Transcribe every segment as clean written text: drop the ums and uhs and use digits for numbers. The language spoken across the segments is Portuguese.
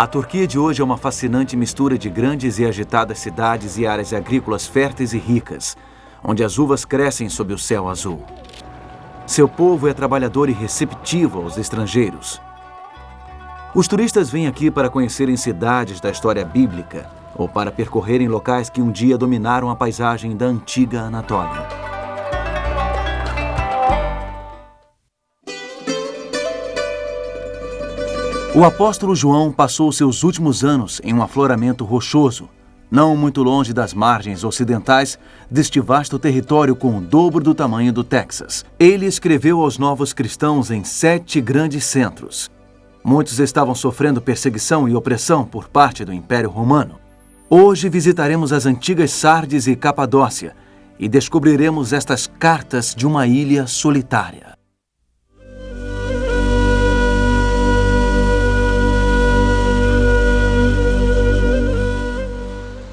A Turquia de hoje é uma fascinante mistura de grandes e agitadas cidades e áreas agrícolas férteis e ricas, onde as uvas crescem sob o céu azul. Seu povo é trabalhador e receptivo aos estrangeiros. Os turistas vêm aqui para conhecerem cidades da história bíblica ou para percorrerem locais que um dia dominaram a paisagem da antiga Anatólia. O apóstolo João passou seus últimos anos em um afloramento rochoso, não muito longe das margens ocidentais deste vasto território com o dobro do tamanho do Texas. Ele escreveu aos novos cristãos em 7 grandes centros. Muitos estavam sofrendo perseguição e opressão por parte do Império Romano. Hoje visitaremos as antigas Sardes e Capadócia e descobriremos estas cartas de uma ilha solitária.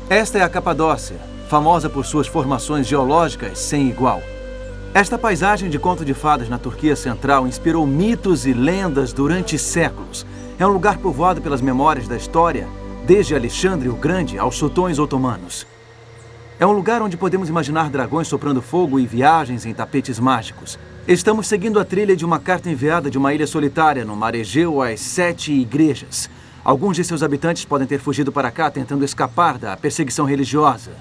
Esta é a Capadócia, famosa por suas formações geológicas sem igual. Esta paisagem de conto de fadas na Turquia Central inspirou mitos e lendas durante séculos. É um lugar povoado pelas memórias da história, desde Alexandre o Grande aos sultões otomanos. É um lugar onde podemos imaginar dragões soprando fogo e viagens em tapetes mágicos. Estamos seguindo a trilha de uma carta enviada de uma ilha solitária no Mar Egeu às 7 igrejas. Alguns de seus habitantes podem ter fugido para cá tentando escapar da perseguição religiosa.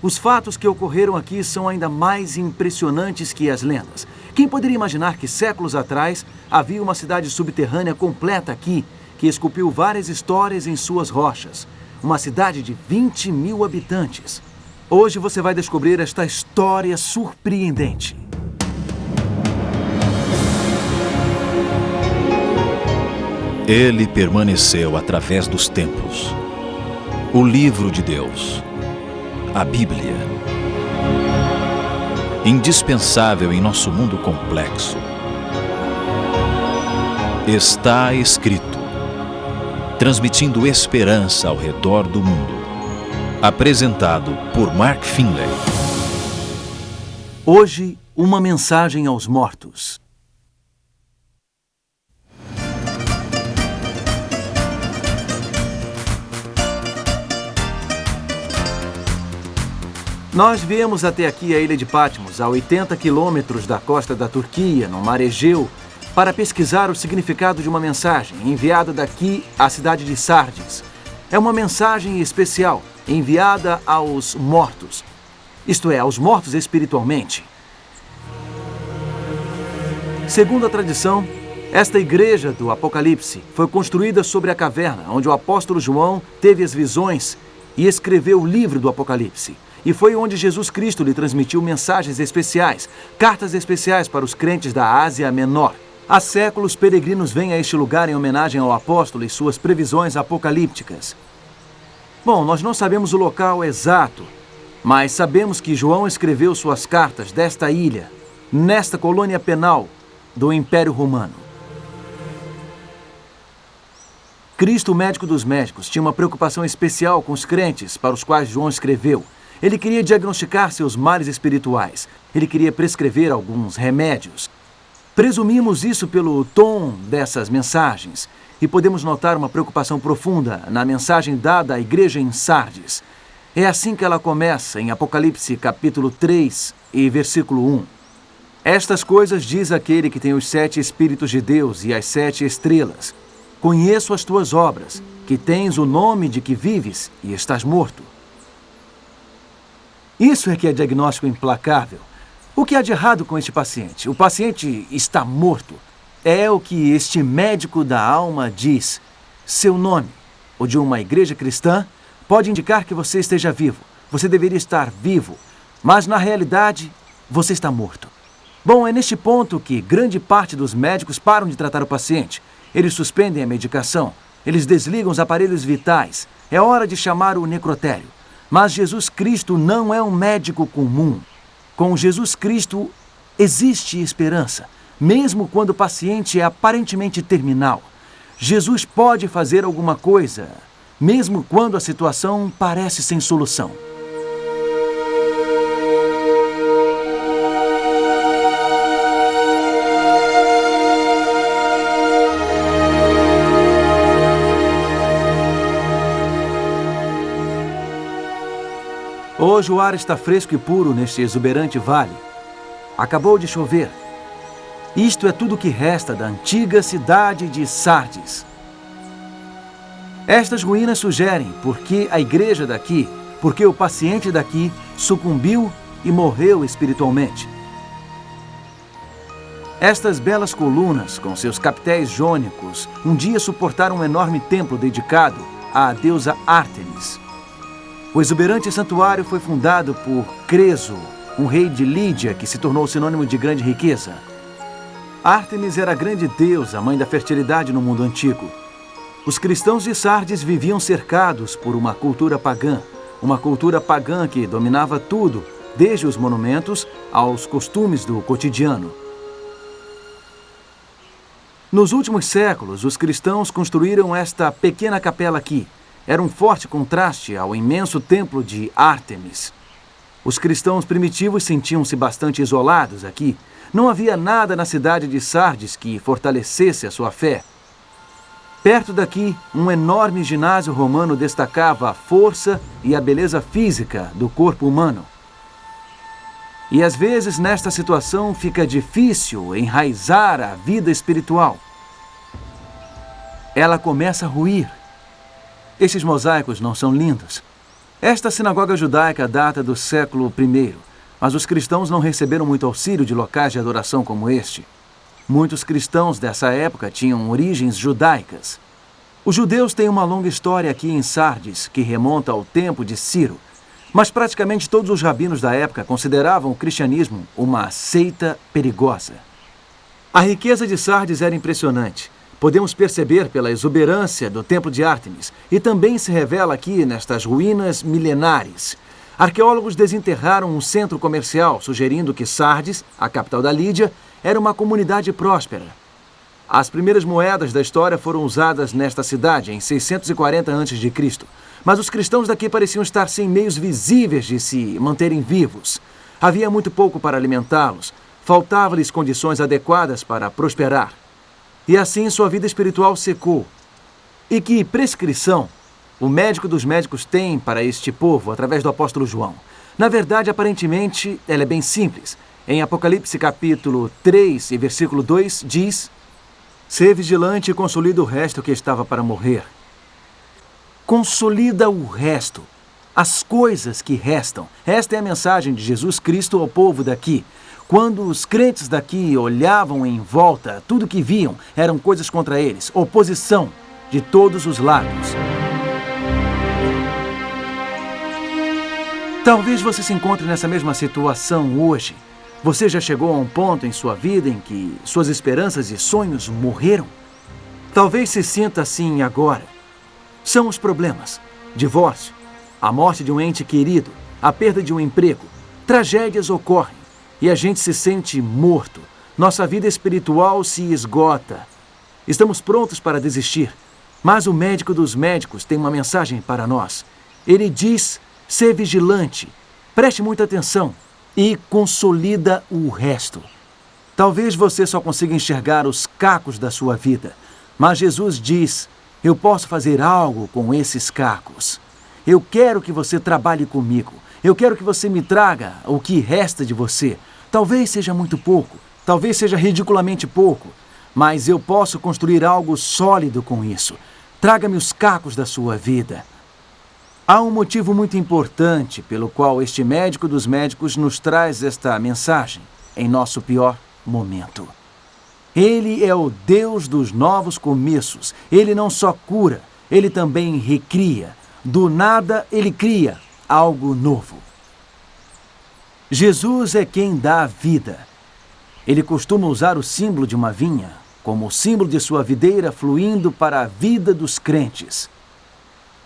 Os fatos que ocorreram aqui são ainda mais impressionantes que as lendas. Quem poderia imaginar que séculos atrás havia uma cidade subterrânea completa aqui, que esculpiu várias histórias em suas rochas? Uma cidade de 20 mil habitantes. Hoje você vai descobrir esta história surpreendente. Ele permaneceu através dos tempos. O livro de Deus, a Bíblia. Indispensável em nosso mundo complexo. Está escrito, transmitindo esperança ao redor do mundo. Apresentado por Mark Finley. Hoje, uma mensagem aos mortos. Nós viemos até aqui a ilha de Patmos, a 80 quilômetros da costa da Turquia, no Mar Egeu, para pesquisar o significado de uma mensagem enviada daqui à cidade de Sardes. É uma mensagem especial, enviada aos mortos, isto é, aos mortos espiritualmente. Segundo a tradição, esta igreja do Apocalipse foi construída sobre a caverna, onde o apóstolo João teve as visões e escreveu o livro do Apocalipse. E foi onde Jesus Cristo lhe transmitiu mensagens especiais, cartas especiais para os crentes da Ásia Menor. Há séculos, peregrinos vêm a este lugar em homenagem ao apóstolo e suas previsões apocalípticas. Bom, nós não sabemos o local exato, mas sabemos que João escreveu suas cartas desta ilha, nesta colônia penal do Império Romano. Cristo, o médico dos médicos, tinha uma preocupação especial com os crentes para os quais João escreveu. Ele queria diagnosticar seus males espirituais. Ele queria prescrever alguns remédios. Presumimos isso pelo tom dessas mensagens e podemos notar uma preocupação profunda na mensagem dada à igreja em Sardes. É assim que ela começa em Apocalipse capítulo 3 e versículo 1. Estas coisas diz aquele que tem os 7 Espíritos de Deus e as 7 estrelas. Conheço as tuas obras, que tens o nome de que vives e estás morto. Isso é que é diagnóstico implacável. O que há de errado com este paciente? O paciente está morto. É o que este médico da alma diz. Seu nome, o de uma igreja cristã, pode indicar que você esteja vivo. Você deveria estar vivo, mas na realidade, você está morto. Bom, é neste ponto que grande parte dos médicos param de tratar o paciente. Eles suspendem a medicação. Eles desligam os aparelhos vitais. É hora de chamar o necrotério. Mas Jesus Cristo não é um médico comum. Com Jesus Cristo existe esperança, mesmo quando o paciente é aparentemente terminal. Jesus pode fazer alguma coisa, mesmo quando a situação parece sem solução. Hoje o ar está fresco e puro neste exuberante vale. Acabou de chover. Isto é tudo o que resta da antiga cidade de Sardes. Estas ruínas sugerem porque a igreja daqui, porque o paciente daqui sucumbiu e morreu espiritualmente. Estas belas colunas, com seus capitéis jônicos, um dia suportaram um enorme templo dedicado à deusa Ártemis. O exuberante santuário foi fundado por Creso, um rei de Lídia que se tornou sinônimo de grande riqueza. Ártemis era a grande deusa, mãe da fertilidade no mundo antigo. Os cristãos de Sardes viviam cercados por uma cultura pagã que dominava tudo, desde os monumentos aos costumes do cotidiano. Nos últimos séculos, os cristãos construíram esta pequena capela aqui. Era um forte contraste ao imenso templo de Ártemis. Os cristãos primitivos sentiam-se bastante isolados aqui. Não havia nada na cidade de Sardes que fortalecesse a sua fé. Perto daqui, um enorme ginásio romano destacava a força e a beleza física do corpo humano. E às vezes, nesta situação, fica difícil enraizar a vida espiritual. Ela começa a ruir. Estes mosaicos não são lindos. Esta sinagoga judaica data do século I, mas os cristãos não receberam muito auxílio de locais de adoração como este. Muitos cristãos dessa época tinham origens judaicas. Os judeus têm uma longa história aqui em Sardes, que remonta ao tempo de Ciro. Mas praticamente todos os rabinos da época consideravam o cristianismo uma seita perigosa. A riqueza de Sardes era impressionante. Podemos perceber pela exuberância do templo de Ártemis, e também se revela aqui nestas ruínas milenares. Arqueólogos desenterraram um centro comercial, sugerindo que Sardes, a capital da Lídia, era uma comunidade próspera. As primeiras moedas da história foram usadas nesta cidade em 640 a.C., mas os cristãos daqui pareciam estar sem meios visíveis de se manterem vivos. Havia muito pouco para alimentá-los, faltavam-lhes condições adequadas para prosperar. E assim sua vida espiritual secou. E que prescrição o médico dos médicos tem para este povo através do apóstolo João? Na verdade, aparentemente, ela é bem simples. Em Apocalipse capítulo 3 e versículo 2 diz: "Sê vigilante e consolida o resto que estava para morrer." Consolida o resto, as coisas que restam. Esta é a mensagem de Jesus Cristo ao povo daqui. Quando os crentes daqui olhavam em volta, tudo que viam eram coisas contra eles, oposição de todos os lados. Talvez você se encontre nessa mesma situação hoje. Você já chegou a um ponto em sua vida em que suas esperanças e sonhos morreram? Talvez se sinta assim agora. São os problemas: divórcio, a morte de um ente querido, a perda de um emprego. Tragédias ocorrem e a gente se sente morto. Nossa vida espiritual se esgota. Estamos prontos para desistir, mas o médico dos médicos tem uma mensagem para nós. Ele diz: "Sê vigilante, preste muita atenção e consolida o resto." Talvez você só consiga enxergar os cacos da sua vida, mas Jesus diz: "Eu posso fazer algo com esses cacos. Eu quero que você trabalhe comigo. Eu quero que você me traga o que resta de você. Talvez seja muito pouco, talvez seja ridiculamente pouco, mas eu posso construir algo sólido com isso. Traga-me os cacos da sua vida." Há um motivo muito importante pelo qual este médico dos médicos nos traz esta mensagem em nosso pior momento. Ele é o Deus dos novos começos. Ele não só cura, ele também recria. Do nada, ele cria algo novo. Jesus é quem dá a vida. Ele costuma usar o símbolo de uma vinha como o símbolo de sua videira fluindo para a vida dos crentes.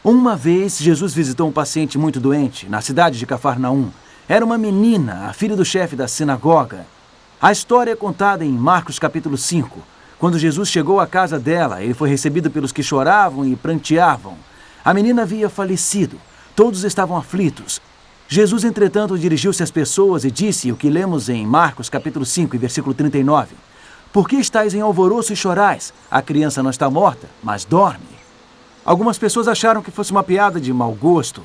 Uma vez, Jesus visitou um paciente muito doente na cidade de Cafarnaum. Era uma menina, a filha do chefe da sinagoga. A história é contada em Marcos capítulo 5. Quando Jesus chegou à casa dela, ele foi recebido pelos que choravam e pranteavam. A menina havia falecido. Todos estavam aflitos. Jesus, entretanto, dirigiu-se às pessoas e disse o que lemos em Marcos capítulo 5, versículo 39. "Por que estáis em alvoroço e chorais? A criança não está morta, mas dorme." Algumas pessoas acharam que fosse uma piada de mau gosto.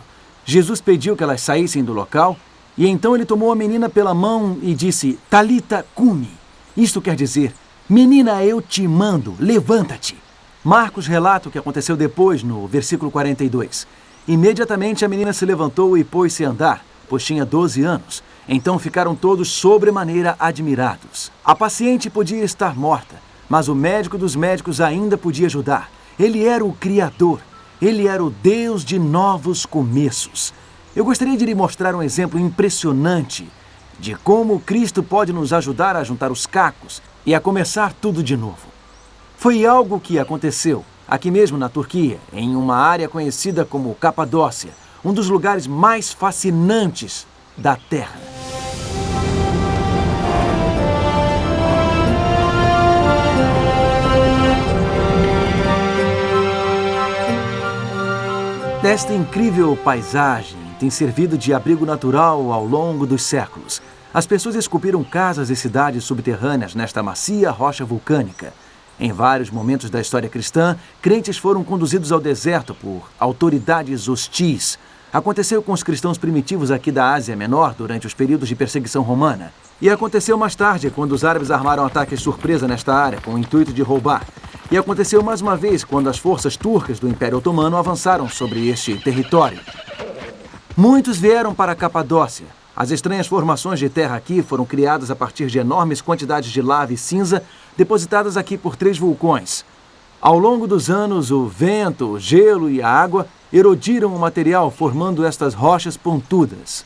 Jesus pediu que elas saíssem do local, e então ele tomou a menina pela mão e disse, Talita cumi. Isto quer dizer, menina, eu te mando, levanta-te. Marcos relata o que aconteceu depois, no versículo 42. Imediatamente a menina se levantou e pôs-se a andar, pois tinha 12 anos. Então ficaram todos sobremaneira admirados. A paciente podia estar morta, mas o médico dos médicos ainda podia ajudar. Ele era o Criador. Ele era o Deus de novos começos. Eu gostaria de lhe mostrar um exemplo impressionante de como Cristo pode nos ajudar a juntar os cacos e a começar tudo de novo. Foi algo que aconteceu aqui mesmo na Turquia, em uma área conhecida como Capadócia, um dos lugares mais fascinantes da Terra. Esta incrível paisagem tem servido de abrigo natural ao longo dos séculos. As pessoas esculpiram casas e cidades subterrâneas nesta macia rocha vulcânica. Em vários momentos da história cristã, crentes foram conduzidos ao deserto por autoridades hostis. Aconteceu com os cristãos primitivos aqui da Ásia Menor durante os períodos de perseguição romana. E aconteceu mais tarde, quando os árabes armaram ataques surpresa nesta área com o intuito de roubar. E aconteceu mais uma vez quando as forças turcas do Império Otomano avançaram sobre este território. Muitos vieram para a Capadócia. As estranhas formações de terra aqui foram criadas a partir de enormes quantidades de lava e cinza depositadas aqui por 3 vulcões. Ao longo dos anos, o vento, o gelo e a água erodiram o material, formando estas rochas pontudas.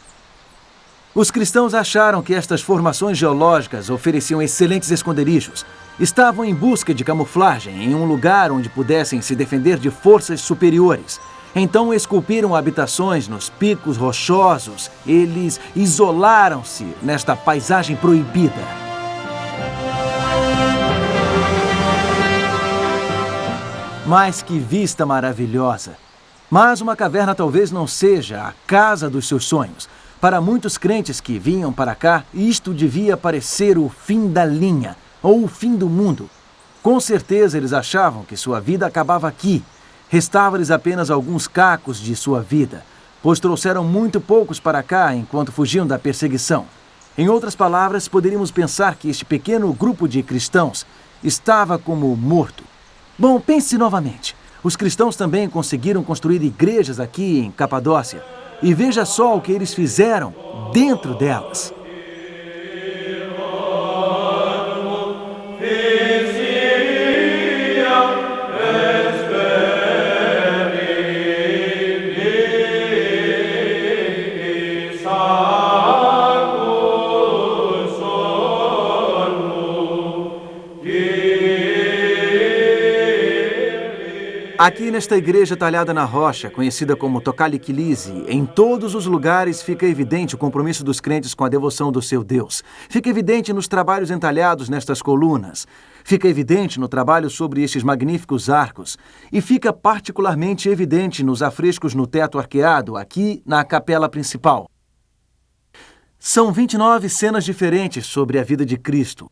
Os cristãos acharam que estas formações geológicas ofereciam excelentes esconderijos. Estavam em busca de camuflagem em um lugar onde pudessem se defender de forças superiores. Então esculpiram habitações nos picos rochosos. Eles isolaram-se nesta paisagem proibida. Mas que vista maravilhosa! Mas uma caverna talvez não seja a casa dos seus sonhos. Para muitos crentes que vinham para cá, isto devia parecer o fim da linha, ou o fim do mundo. Com certeza eles achavam que sua vida acabava aqui. Restava-lhes apenas alguns cacos de sua vida, pois trouxeram muito poucos para cá enquanto fugiam da perseguição. Em outras palavras, poderíamos pensar que este pequeno grupo de cristãos estava como morto. Bom, pense novamente. Os cristãos também conseguiram construir igrejas aqui em Capadócia. E veja só o que eles fizeram dentro delas. Aqui nesta igreja talhada na rocha, conhecida como Tokali Kilise, em todos os lugares fica evidente o compromisso dos crentes com a devoção do seu Deus. Fica evidente nos trabalhos entalhados nestas colunas. Fica evidente no trabalho sobre estes magníficos arcos. E fica particularmente evidente nos afrescos no teto arqueado, aqui na capela principal. São 29 cenas diferentes sobre a vida de Cristo.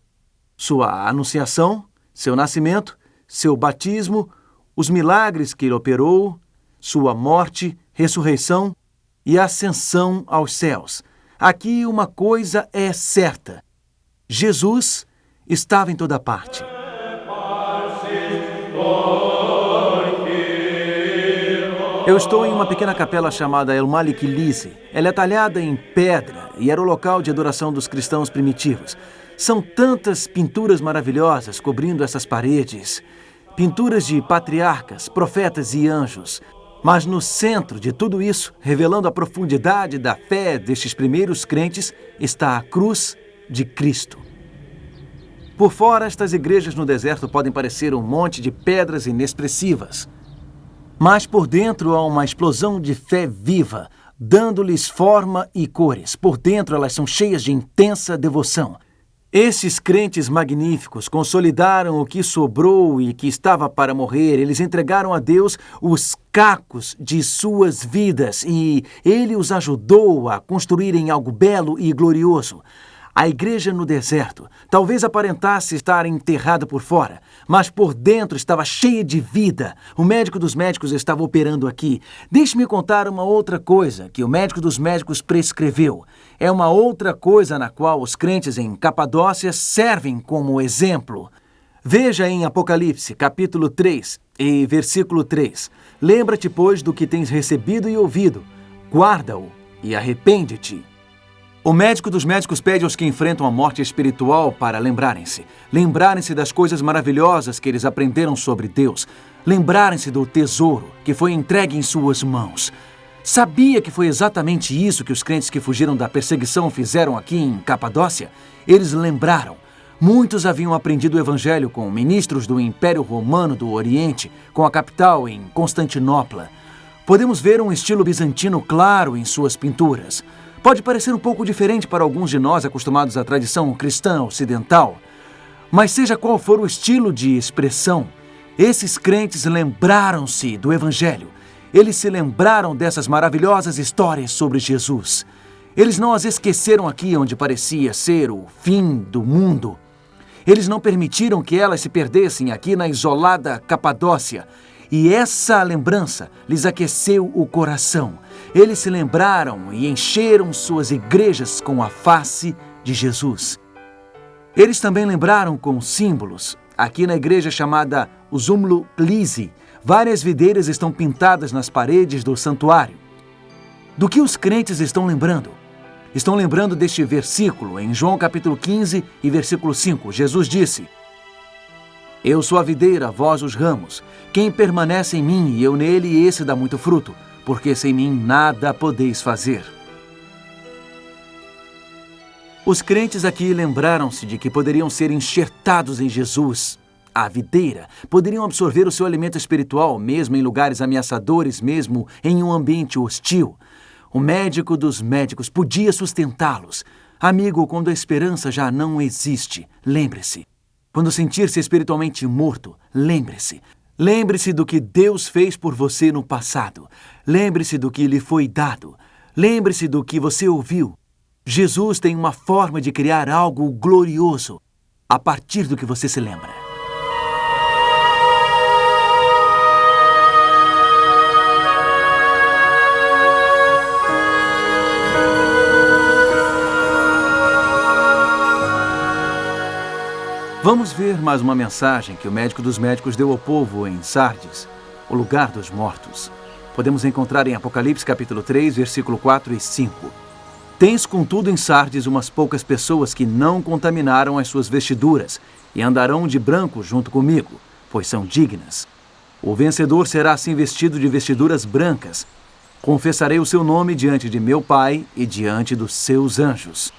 Sua anunciação, seu nascimento, seu batismo, os milagres que ele operou, sua morte, ressurreição e ascensão aos céus. Aqui uma coisa é certa: Jesus estava em toda parte. Eu estou em uma pequena capela chamada El Malik Kilise. Ela é talhada em pedra e era o local de adoração dos cristãos primitivos. São tantas pinturas maravilhosas cobrindo essas paredes. Pinturas de patriarcas, profetas e anjos. Mas no centro de tudo isso, revelando a profundidade da fé destes primeiros crentes, está a cruz de Cristo. Por fora, estas igrejas no deserto podem parecer um monte de pedras inexpressivas. Mas por dentro há uma explosão de fé viva, dando-lhes forma e cores. Por dentro elas são cheias de intensa devoção. Esses crentes magníficos consolidaram o que sobrou e que estava para morrer. Eles entregaram a Deus os cacos de suas vidas e Ele os ajudou a construírem algo belo e glorioso. A igreja no deserto talvez aparentasse estar enterrada por fora, mas por dentro estava cheia de vida. O médico dos médicos estava operando aqui. Deixe-me contar uma outra coisa que o médico dos médicos prescreveu. É uma outra coisa na qual os crentes em Capadócia servem como exemplo. Veja em Apocalipse, capítulo 3 e versículo 3. Lembra-te, pois, do que tens recebido e ouvido. Guarda-o e arrepende-te. O médico dos médicos pede aos que enfrentam a morte espiritual para lembrarem-se. Lembrarem-se das coisas maravilhosas que eles aprenderam sobre Deus. Lembrarem-se do tesouro que foi entregue em suas mãos. Sabia que foi exatamente isso que os crentes que fugiram da perseguição fizeram aqui em Capadócia? Eles lembraram. Muitos haviam aprendido o Evangelho com ministros do Império Romano do Oriente, com a capital em Constantinopla. Podemos ver um estilo bizantino claro em suas pinturas. Pode parecer um pouco diferente para alguns de nós acostumados à tradição cristã ocidental. Mas seja qual for o estilo de expressão, esses crentes lembraram-se do Evangelho. Eles se lembraram dessas maravilhosas histórias sobre Jesus. Eles não as esqueceram aqui onde parecia ser o fim do mundo. Eles não permitiram que elas se perdessem aqui na isolada Capadócia. E essa lembrança lhes aqueceu o coração. Eles se lembraram e encheram suas igrejas com a face de Jesus. Eles também lembraram com símbolos. Aqui na igreja chamada Uzumlu Lise, várias videiras estão pintadas nas paredes do santuário. Do que os crentes estão lembrando? Estão lembrando deste versículo em João capítulo 15 e versículo 5. Jesus disse: Eu sou a videira, vós os ramos. Quem permanece em mim e eu nele, esse dá muito fruto, porque sem mim nada podeis fazer. Os crentes aqui lembraram-se de que poderiam ser enxertados em Jesus, a videira. Poderiam absorver o seu alimento espiritual, mesmo em lugares ameaçadores, mesmo em um ambiente hostil. O médico dos médicos podia sustentá-los. Amigo, quando a esperança já não existe, lembre-se. Quando sentir-se espiritualmente morto, lembre-se. Lembre-se do que Deus fez por você no passado. Lembre-se do que lhe foi dado. Lembre-se do que você ouviu. Jesus tem uma forma de criar algo glorioso a partir do que você se lembra. Vamos ver mais uma mensagem que o médico dos médicos deu ao povo em Sardes, o lugar dos mortos. Podemos encontrar em Apocalipse capítulo 3, versículo 4 e 5. Tens, contudo, em Sardes umas poucas pessoas que não contaminaram as suas vestiduras e andarão de branco junto comigo, pois são dignas. O vencedor será assim vestido de vestiduras brancas. Confessarei o seu nome diante de meu Pai e diante dos seus anjos.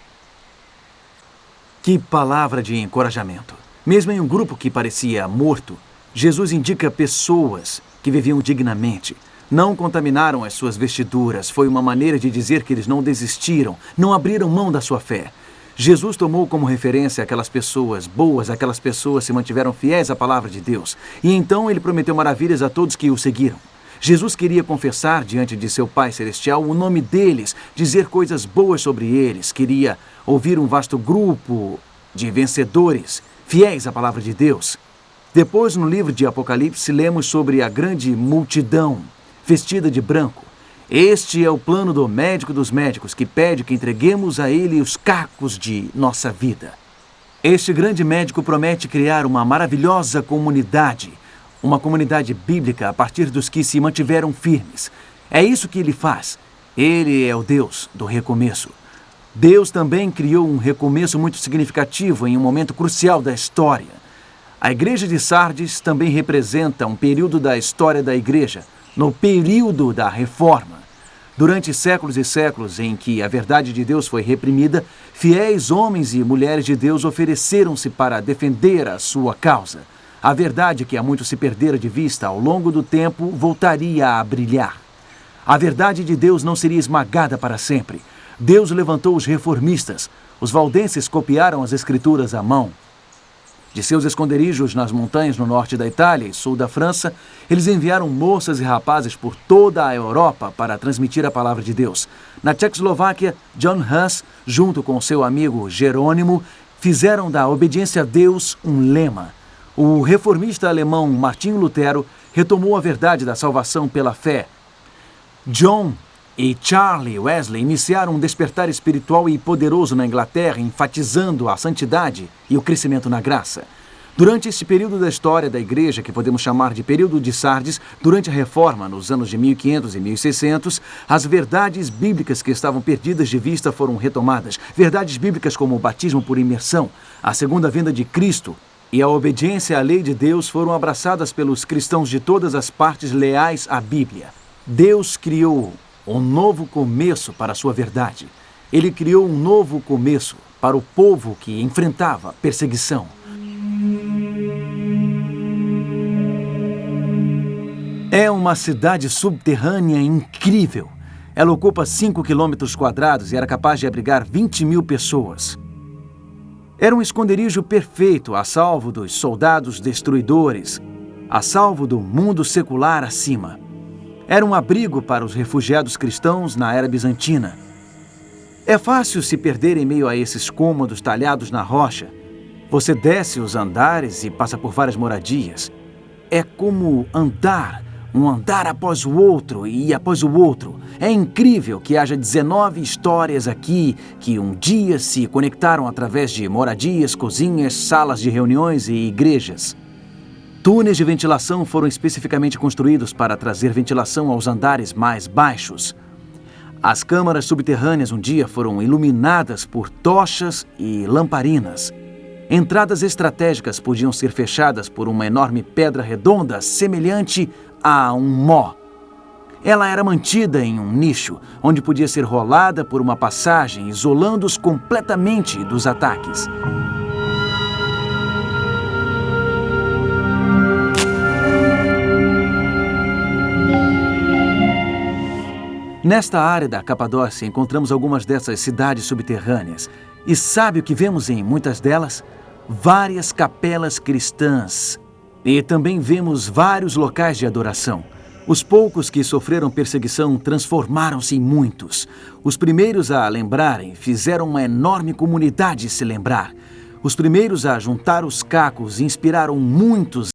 Que palavra de encorajamento! Mesmo em um grupo que parecia morto, Jesus indica pessoas que viviam dignamente. Não contaminaram as suas vestiduras. Foi uma maneira de dizer que eles não desistiram, não abriram mão da sua fé. Jesus tomou como referência aquelas pessoas boas, aquelas pessoas que se mantiveram fiéis à palavra de Deus. E então ele prometeu maravilhas a todos que o seguiram. Jesus queria confessar diante de seu Pai Celestial o nome deles, dizer coisas boas sobre eles. Queria ouvir um vasto grupo de vencedores, fiéis à palavra de Deus. Depois, no livro de Apocalipse, lemos sobre a grande multidão vestida de branco. Este é o plano do médico dos médicos, que pede que entreguemos a ele os cacos de nossa vida. Este grande médico promete criar uma maravilhosa comunidade, uma comunidade bíblica a partir dos que se mantiveram firmes. É isso que ele faz. Ele é o Deus do recomeço. Deus também criou um recomeço muito significativo em um momento crucial da história. A igreja de Sardes também representa um período da história da igreja, no período da Reforma. Durante séculos e séculos em que a verdade de Deus foi reprimida, fiéis homens e mulheres de Deus ofereceram-se para defender a sua causa. A verdade que há muito se perdera de vista ao longo do tempo voltaria a brilhar. A verdade de Deus não seria esmagada para sempre. Deus levantou os reformistas. Os valdenses copiaram as escrituras à mão. De seus esconderijos nas montanhas no norte da Itália e sul da França, eles enviaram moças e rapazes por toda a Europa para transmitir a palavra de Deus. Na Tchecoslováquia, John Huss, junto com seu amigo Jerônimo, fizeram da obediência a Deus um lema. O reformista alemão Martinho Lutero retomou a verdade da salvação pela fé. John e Charlie Wesley iniciaram um despertar espiritual e poderoso na Inglaterra, enfatizando a santidade e o crescimento na graça. Durante esse período da história da igreja, que podemos chamar de período de Sardes, durante a Reforma, nos anos de 1500 e 1600, as verdades bíblicas que estavam perdidas de vista foram retomadas. Verdades bíblicas como o batismo por imersão, a segunda vinda de Cristo e a obediência à lei de Deus foram abraçadas pelos cristãos de todas as partes leais à Bíblia. Deus criou um novo começo para a sua verdade. Ele criou um novo começo para o povo que enfrentava perseguição. É uma cidade subterrânea incrível. Ela ocupa 5 quilômetros quadrados e era capaz de abrigar 20.000 pessoas. Era um esconderijo perfeito, a salvo dos soldados destruidores, a salvo do mundo secular acima. Era um abrigo para os refugiados cristãos na era bizantina. É fácil se perder em meio a esses cômodos talhados na rocha. Você desce os andares e passa por várias moradias. É como andar, um andar após o outro e após o outro. É incrível que haja 19 histórias aqui que um dia se conectaram através de moradias, cozinhas, salas de reuniões e igrejas. Túneis de ventilação foram especificamente construídos para trazer ventilação aos andares mais baixos. As câmaras subterrâneas um dia foram iluminadas por tochas e lamparinas. Entradas estratégicas podiam ser fechadas por uma enorme pedra redonda semelhante a um mó. Ela era mantida em um nicho, onde podia ser rolada por uma passagem, isolando-os completamente dos ataques. Nesta área da Capadócia encontramos algumas dessas cidades subterrâneas. E sabe o que vemos em muitas delas? Várias capelas cristãs. E também vemos vários locais de adoração. Os poucos que sofreram perseguição transformaram-se em muitos. Os primeiros a lembrarem fizeram uma enorme comunidade se lembrar. Os primeiros a juntar os cacos inspiraram muitos